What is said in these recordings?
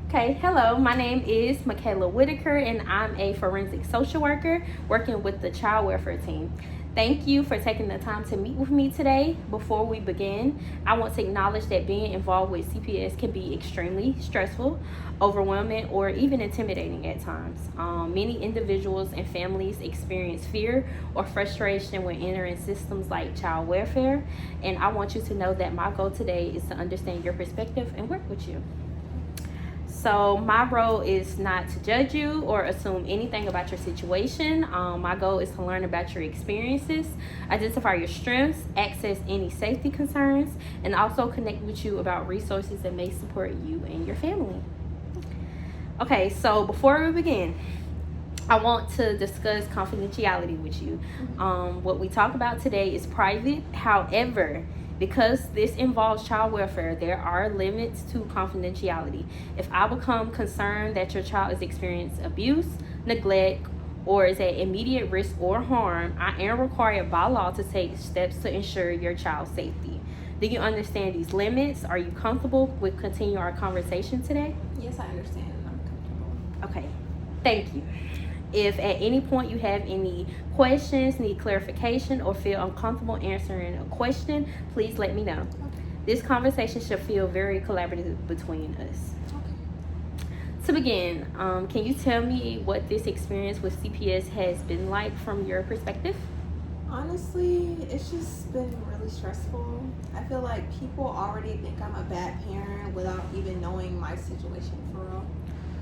Okay, hello, my name is Michaela Whitaker, and I'm a forensic social worker working with the child welfare team. Thank you for taking the time to meet with me today. Before we begin, I want to acknowledge that being involved with CPS can be extremely stressful, overwhelming, or even intimidating at times. Many individuals and families experience fear or frustration when entering systems like child welfare, and I want you to know that my goal today is to understand your perspective and work with you. So my role is not to judge you or assume anything about your situation. My goal is to learn about your experiences, identify your strengths, access any safety concerns, and also connect with you about resources that may support you and your family. Okay, so before we begin, I want to discuss confidentiality with you. What we talk about today is private. However, because this involves child welfare, there are limits to confidentiality. If I become concerned that your child is experiencing abuse, neglect, or is at immediate risk or harm, I am required by law to take steps to ensure your child's safety. Do you understand these limits? Are you comfortable with continuing our conversation today? Yes, I understand and I'm comfortable. Okay, thank you. If at any point you have any questions, need clarification, or feel uncomfortable answering a question, please let me know. Okay. This conversation should feel very collaborative between us. Okay. To begin, can you tell me what this experience with CPS has been like from your perspective? Honestly, it's just been really stressful. I feel like people already think I'm a bad parent without even knowing my situation for real.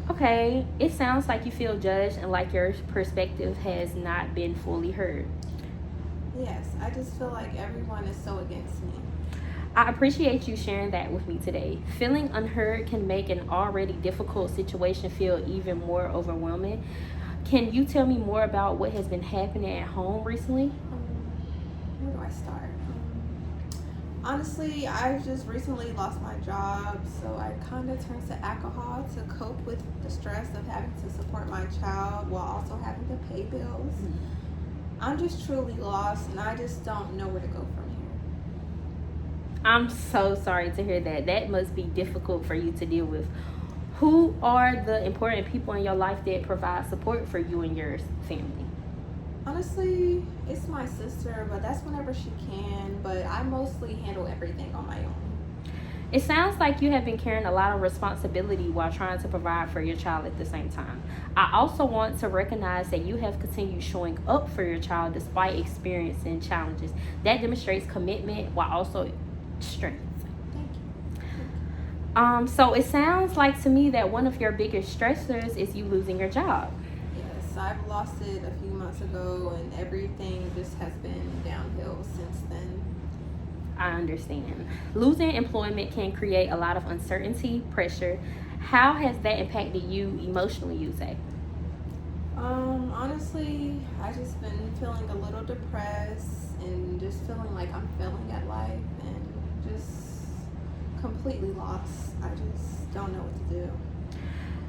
Okay, it sounds like you feel judged and like your perspective has not been fully heard. Yes, I just feel like everyone is so against me. I appreciate you sharing that with me today. Feeling unheard can make an already difficult situation feel even more overwhelming. Can you tell me more about what has been happening at home recently? Where do I start? Honestly, I just recently lost my job, so I kind of turned to alcohol to cope with the stress of having to support my child while also having to pay bills. I'm just truly lost, and I just don't know where to go from here. I'm so sorry to hear that. That must be difficult for you to deal with. Who are the important people in your life that provide support for you and your family? Honestly, it's my sister, but that's whenever she can. But I mostly handle everything on my own. It sounds like you have been carrying a lot of responsibility while trying to provide for your child at the same time. I also want to recognize that you have continued showing up for your child despite experiencing challenges. That demonstrates commitment while also strength. Thank you. So it sounds like to me that one of your biggest stressors is you losing your job. Yes, I've lost it a few months ago, and everything just has been downhill since then. I understand. Losing employment can create a lot of uncertainty, pressure. How has that impacted you emotionally, you say? Honestly, I just been feeling a little depressed and just feeling like I'm failing at life and just completely lost. I just don't know what to do.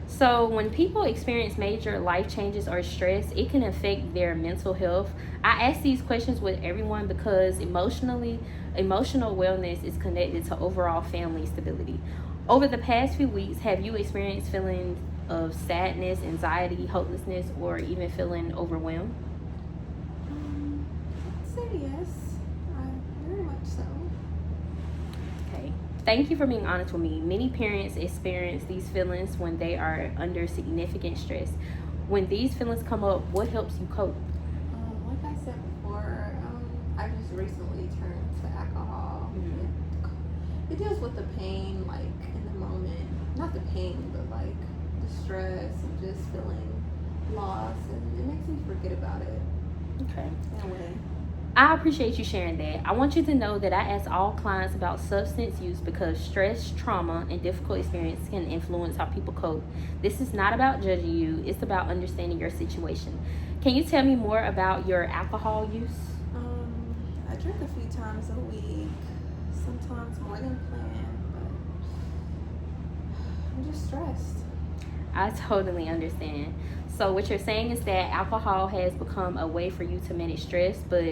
So, when people experience major life changes or stress, it can affect their mental health. I ask these questions with everyone because emotional wellness is connected to overall family stability. Over the past few weeks, have you experienced feelings of sadness, anxiety, hopelessness, or even feeling overwhelmed? I'd say yes. Very much so. Okay. Thank you for being honest with me. Many parents experience these feelings when they are under significant stress. When these feelings come up, what helps you cope? Like I said before, I just recently turned to alcohol. It deals with the pain, like in the moment. Not the pain, but like the stress and just feeling lost, and it makes me forget about it Okay. in a way. I appreciate you sharing that. I want you to know that I ask all clients about substance use because stress, trauma, and difficult experience can influence how people cope. This is not about judging you, it's about understanding your situation. Can you tell me more about your alcohol use? I drink a few times a week, sometimes more than planned, but I'm just stressed. I totally understand. So, what you're saying is that alcohol has become a way for you to manage stress, but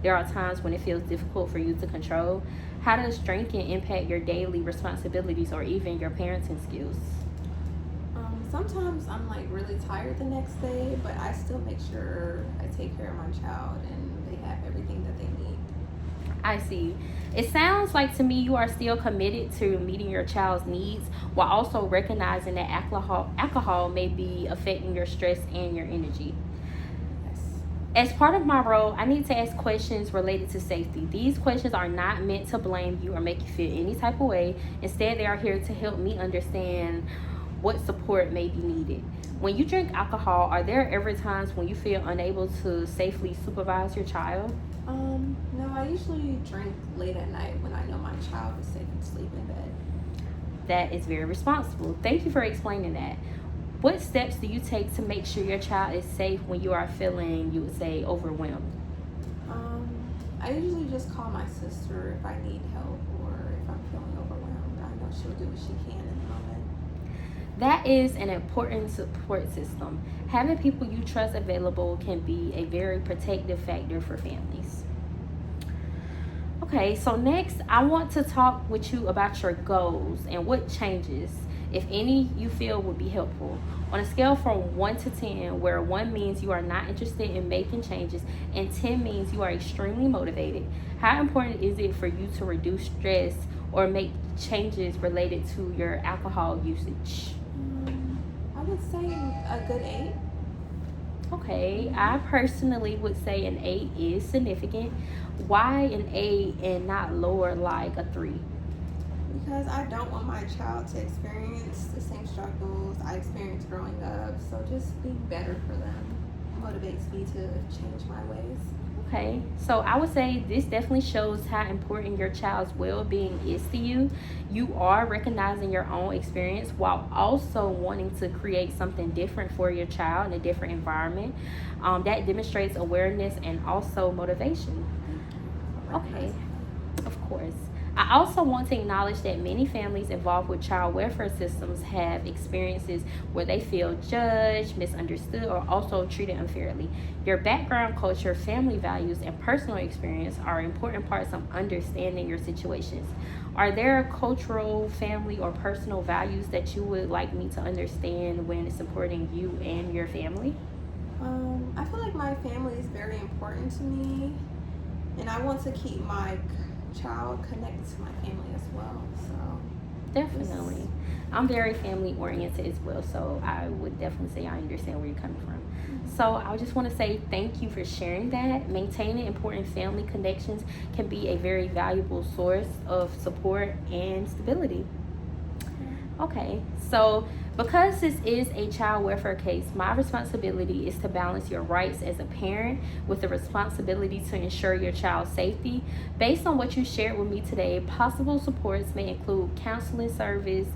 there are times when it feels difficult for you to control. How does drinking impact your daily responsibilities or even your parenting skills? Sometimes I'm like really tired the next day, but I still make sure I take care of my child and they have everything that they need. I see. It sounds like to me you are still committed to meeting your child's needs while also recognizing that alcohol may be affecting your stress and your energy. Yes. As part of my role, I need to ask questions related to safety. These questions are not meant to blame you or make you feel any type of way. Instead, they are here to help me understand what support may be needed. When you drink alcohol, are there ever times when you feel unable to safely supervise your child? No, I usually drink late at night when I know my child is safe and asleep in bed. That is very responsible. Thank you for explaining that. What steps do you take to make sure your child is safe when you are feeling, you would say, overwhelmed? I usually just call my sister if I need help or if I'm feeling overwhelmed. I know she'll do what she can in the moment. That is an important support system. Having people you trust available can be a very protective factor for families. Okay, so next I want to talk with you about your goals and what changes, if any, you feel would be helpful. On a scale from 1 to 10, where 1 means you are not interested in making changes and 10 means you are extremely motivated, how important is it for you to reduce stress or make changes related to your alcohol usage? I would say a good 8. Okay, I personally would say an 8 is significant. Why an 8 and not lower like a 3? Because I don't want my child to experience the same struggles I experienced growing up. So just being better for them motivates me to change my ways. Okay, so I would say this definitely shows how important your child's well-being is to you. You are recognizing your own experience while also wanting to create something different for your child in a different environment. That demonstrates awareness and also motivation. Okay, of course. I also want to acknowledge that many families involved with child welfare systems have experiences where they feel judged, misunderstood, or also treated unfairly. Your background, culture, family values, and personal experience are important parts of understanding your situations. Are there cultural, family, or personal values that you would like me to understand when supporting you and your family? I feel like my family is very important to me, and I want to keep my child connected to my family as well. So Definitely. I'm very family oriented as well, so I would definitely say I understand where you're coming from. So I just want to say thank you for sharing that. Maintaining important family connections can be a very valuable source of support and stability. Okay, so because this is a child welfare case, my responsibility is to balance your rights as a parent with the responsibility to ensure your child's safety. Based on what you shared with me today, possible supports may include counseling services,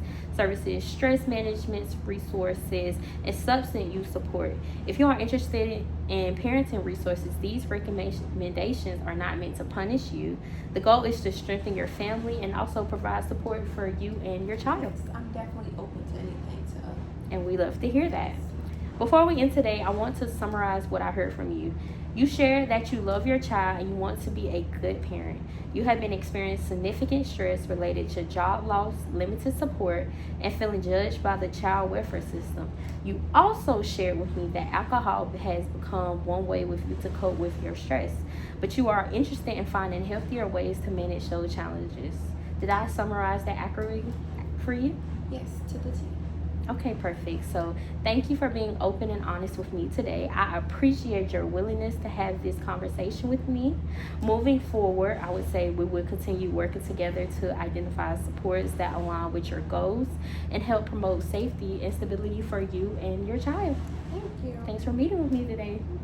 stress management resources, and substance use support. If you are interested in parenting resources, these recommendations are not meant to punish you. The goal is to strengthen your family and also provide support for you and your child. yes, I'm definitely open to anything. And we love to hear that. Before we end today, I want to summarize what I heard from you. You shared that you love your child and you want to be a good parent. You have been experiencing significant stress related to job loss, limited support, and feeling judged by the child welfare system. You also shared with me that alcohol has become one way with you to cope with your stress, but you are interested in finding healthier ways to manage those challenges. Did I summarize that accurately for you? Yes, to the T. Okay, perfect. So thank you for being open and honest with me today. I appreciate your willingness to have this conversation with me. Moving forward, I would say we will continue working together to identify supports that align with your goals and help promote safety and stability for you and your child. Thank you. Thanks for meeting with me today. Thank you.